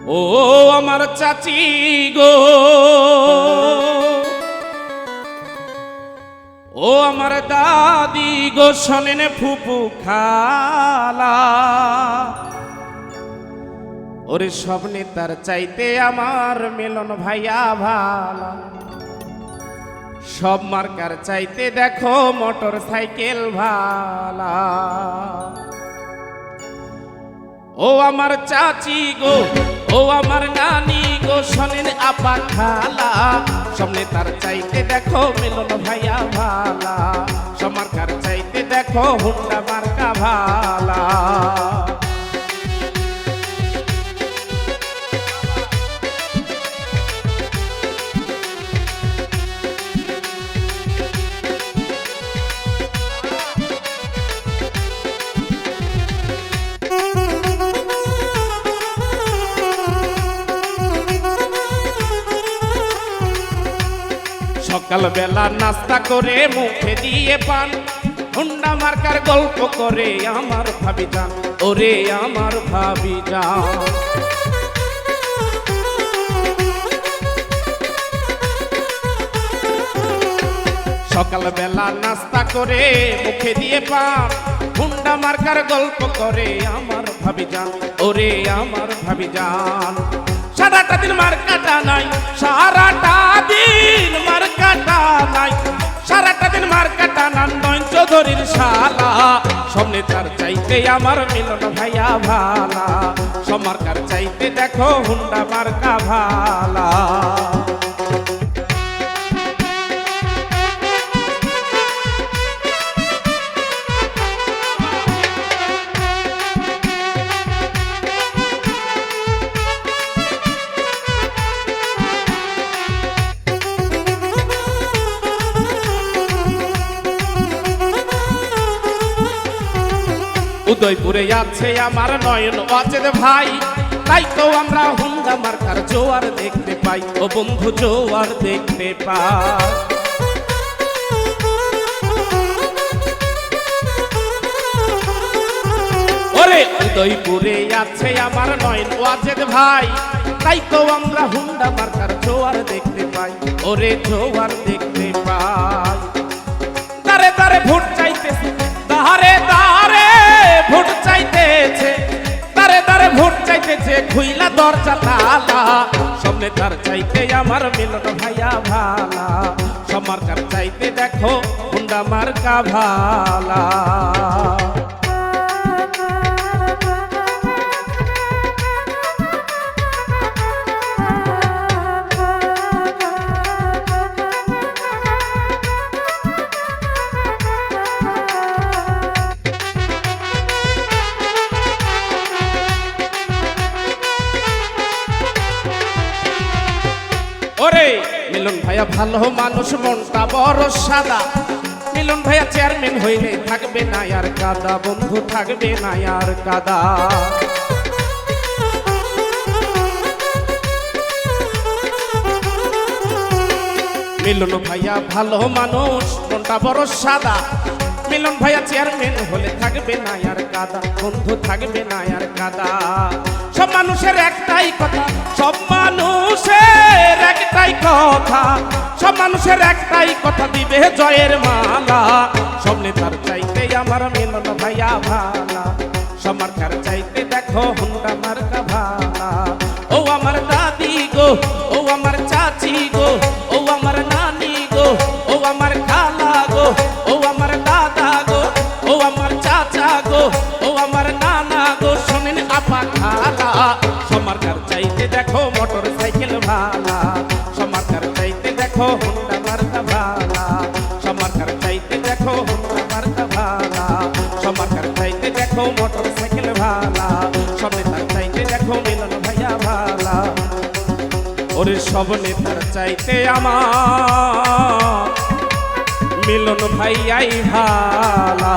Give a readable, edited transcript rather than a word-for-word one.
ও আমার চাচি গো, ও আমার দাদি গো, শোনেন ফুপু খালা, ওরে স্বপ্নে তার চাইতে আমার মিলন ভাইয়া ভালা, সব মার্কার চাইতে দেখো মোটর সাইকেল ভালা। ও আমার চাচি গো, ও আমার নানি গো, শোনেন আপা খালা, সামনে তার চাইতে দেখো মিলন ভাইয়া ভালা, সব মার্কার চাইতে দেখো হুন্ডা মার্কা ভালা। সকালবেলা নাস্তা করে মুখে দিয়ে পান, হুন্ডা মার্কার গল্প করে আমার ভাবি যান, ওরে আমার ভাবি যান। সকালবেলা নাস্তা করে মুখে দিয়ে পান, হুন্ডা মার্কার গল্প করে আমার ভাবি যান, ওরে আমার ভাবি যান। সারাটা দিন মার্কাটা নাই, সারাটা দিন মার্কাটা নাই, সারাটা দিন মার্কাটা নান নয় চৌধুরীর শালা, সামনে তার চাইতে আমার মিলন ভাইয়া ভালা, সব মার্কার চাইতে দেখো হুন্ডা মার্কা ভালা। উদয়পুরে আছে আমার নয়ন ওয়াজেদ ভাই, তাই তো আমরা হুন্ডা মার্কার জোয়ার দেখতে পাই, ও বন্ধু জোয়ার দেখতে পাই। ওরে উদয়পুরে আছে আমার নয়ন ওয়াজেদ ভাই, তাই তো আমরা হুন্ডা মার্কার জোয়ার দেখতে পাই, ওরে জোয়ার দেখতে পাই। দারে দারে ভোট চাইতেছে, দারে দারে ভোট চাইতেছে, দারে দারে ভোট চাইতেছে, খুইলা দরজা তালা, সামনে তার চাইতে আমার মিলন ভাইয়া ভালা, সব মার্কার চাইতে দেখো হুন্ডা মার্কা ভালা। ওরে মিলন ভাইয়া ভালো মানুষ, মনটা বড় সাদা, মিলন ভাইয়া চেয়ারম্যান হইলে থাকবে না আর কাদা, বন্ধু থাকবে না আর কাদা। মিলন ভাইয়া ভালো মানুষ, মনটা বড় সাদা, মিলন ভাইয়া চেয়ারম্যান হলে থাকবে না আর কাদা, বন্ধু থাকবে না আর কাদা। সব মানুষের একটাই কথা, সব মানুষের একটাই কথা, সব মানুষের একটাই কথা, দিবে জয়ের মালা, সব নেতার চাইতে আমার মিলন ভাইয়া ভালা, সব মার্কার চাইতে দেখো হুন্ডা মার্কা ভালা। ও আমার দাদি গো, ও আমার চাচি গো, ও আমার নানি গো, ও আমার খালা গো, ও আমার দাদা গো, ও আমার চাচা গো, ও আমার নানা গো, শোনেন আপা খালা, সব মার্কার চাইতে দেখো মোটর সাইকেল ভালা, সব মার্কার চাইতে দেখো হুন্ডা মার্কা ভালা, সব মার্কার চাইতে দেখো হুন্ডা মার্কা ভালা, সব মার্কার চাইতে দেখো মোটর সাইকেল ভালা, সব নেতার চাইতে দেখো মিলন ভাইয়া ভালা। ওরে সব নেতার চাইতে আমার মিলন ভাইয়াই ভালা।